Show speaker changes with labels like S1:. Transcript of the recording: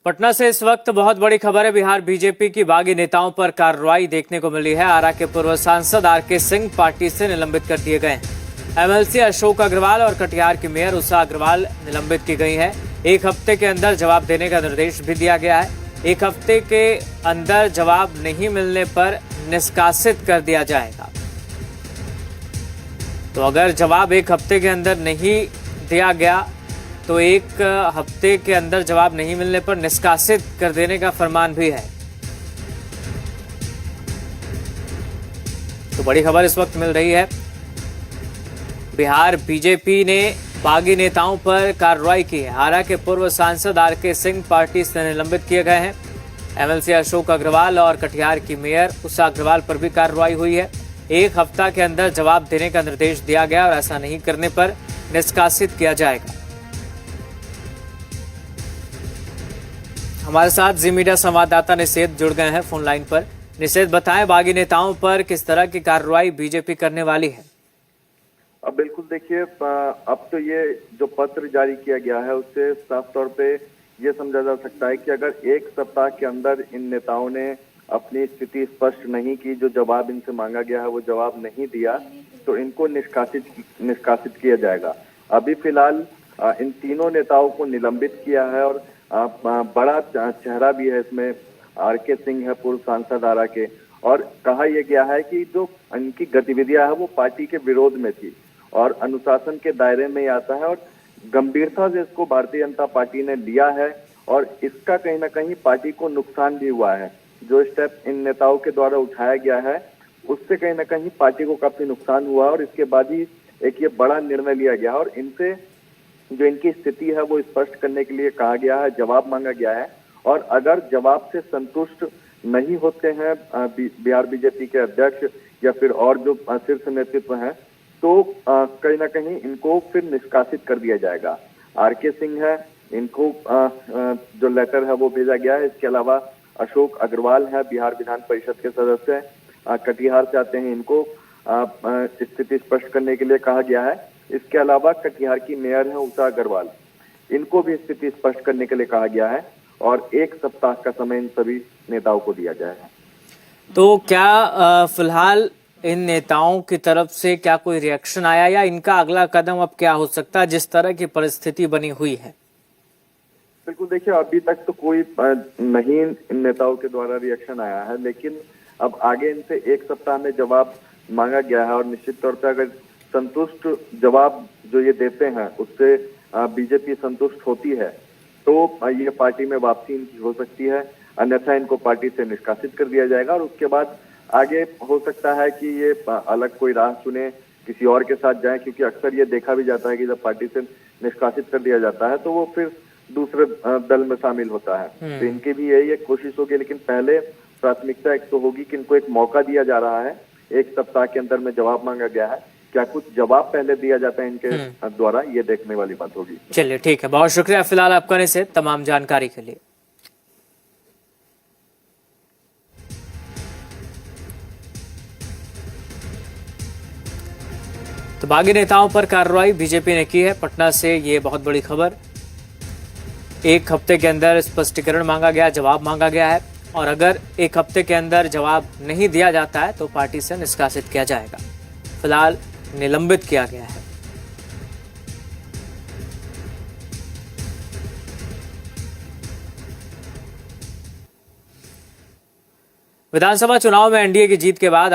S1: पटना से इस वक्त बहुत बड़ी खबर है। बिहार बीजेपी की बागी नेताओं पर कार्रवाई देखने को मिली है। आरा के पूर्व सांसद आरके सिंह पार्टी से निलंबित कर दिए गए हैं। एमएलसी अशोक अग्रवाल और कटिहार की मेयर उषा अग्रवाल निलंबित की गई है। एक हफ्ते के अंदर जवाब देने का निर्देश भी दिया गया है। एक हफ्ते के अंदर जवाब नहीं मिलने पर निष्कासित कर दिया जाएगा। तो अगर जवाब एक हफ्ते के अंदर नहीं दिया गया तो एक हफ्ते के अंदर जवाब नहीं मिलने पर निष्कासित कर देने का फरमान भी है। तो बड़ी खबर इस वक्त मिल रही है। बिहार बीजेपी ने बागी नेताओं पर कार्रवाई की है। आरा के पूर्व सांसद आरके सिंह पार्टी से निलंबित किए गए हैं। एमएलसी अशोक अग्रवाल और कटिहार की मेयर उषा अग्रवाल पर भी कार्रवाई हुई है। एक हफ्ता के अंदर जवाब देने का निर्देश दिया गया और ऐसा नहीं करने पर निष्कासित किया जाएगा। हमारे साथ जी मीडिया संवाददाता निषेध जुड़ गए हैं फोन लाइन पर। निषेध, बताएं बागी नेताओं पर किस तरह की कार्रवाई बीजेपी करने वाली है?
S2: अब बिल्कुल देखिए, अब तो ये जो पत्र जारी किया गया है उससे साफ तौर पे ये समझा जा सकता है कि अगर एक सप्ताह के अंदर इन नेताओं ने अपनी स्थिति स्पष्ट नहीं की, जो जवाब इनसे मांगा गया है वो जवाब नहीं दिया, तो इनको निष्कासित किया जाएगा। अभी फिलहाल इन तीनों नेताओं को निलंबित किया है और बड़ा चेहरा भी है इसमें। आरके सिंह है, पूर्व सांसद आरा के, और कहा यह गया है कि जो इनकी गतिविधियां है वो पार्टी के विरोध में थी और अनुशासन के दायरे में आता है और गंभीरता से इसको भारतीय जनता पार्टी ने लिया है और इसका कहीं ना कहीं पार्टी को नुकसान भी हुआ है। जो स्टेप इन नेताओं के द्वारा उठाया गया है उससे कहीं ना कहीं पार्टी को काफी नुकसान हुआ और इसके बाद ही एक ये बड़ा निर्णय लिया गया और इनसे जो इनकी स्थिति है वो स्पष्ट करने के लिए कहा गया है, जवाब मांगा गया है। और अगर जवाब से संतुष्ट नहीं होते हैं बिहार बीजेपी के अध्यक्ष या फिर और जो शीर्ष नेतृत्व हैं, तो कहीं ना कहीं इनको फिर निष्कासित कर दिया जाएगा। आरके सिंह है, इनको जो लेटर है वो भेजा गया है। इसके अलावा अशोक अग्रवाल है, बिहार विधान परिषद के सदस्य, कटिहार से आते हैं, इनको स्थिति स्पष्ट करने के लिए कहा गया है। इसके अलावा कटिहार की मेयर है उषा अग्रवाल, इनको भी स्थिति स्पष्ट करने के लिए कहा गया है और एक सप्ताह का समय इन सभी नेताओं को दिया जाएगा।
S1: तो क्या फिलहाल इन नेताओं की तरफ से क्या कोई रिएक्शन आया या इनका अगला कदम अब क्या हो सकता है जिस तरह की परिस्थिति बनी हुई है?
S2: बिल्कुल देखिए, अभी तक तो कोई नहीं इन नेताओं के द्वारा रिएक्शन आया है, लेकिन अब आगे इनसे एक सप्ताह में जवाब मांगा गया है और निश्चित तौर पर अगर संतुष्ट जवाब जो ये देते हैं उससे बीजेपी संतुष्ट होती है तो ये पार्टी में वापसी इनकी हो सकती है, अन्यथा इनको पार्टी से निष्कासित कर दिया जाएगा और उसके बाद आगे हो सकता है कि ये अलग कोई राह चुने, किसी और के साथ जाए, क्योंकि अक्सर ये देखा भी जाता है कि जब पार्टी से निष्कासित कर दिया जाता है तो वो फिर दूसरे दल में शामिल होता है। तो इनकी भी यही एक कोशिश होगी, लेकिन पहले प्राथमिकता एक तो होगी कि इनको एक मौका दिया जा रहा है। एक सप्ताह के अंदर में जवाब मांगा गया है, क्या कुछ जवाब पहले दिया जाता है इनके द्वारा, ये देखने वाली बात होगी।
S1: चलिए ठीक है, बहुत शुक्रिया फिलहाल आपका निषेध तमाम जानकारी के लिए। तो बागी नेताओं पर कार्रवाई बीजेपी ने की है। पटना से ये बहुत बड़ी खबर। एक हफ्ते के अंदर स्पष्टीकरण मांगा गया, जवाब मांगा गया है और अगर एक हफ्ते के अंदर जवाब नहीं दिया जाता है तो पार्टी से निष्कासित किया जाएगा। फिलहाल निलंबित किया गया है। विधानसभा चुनाव में एनडीए की जीत के बाद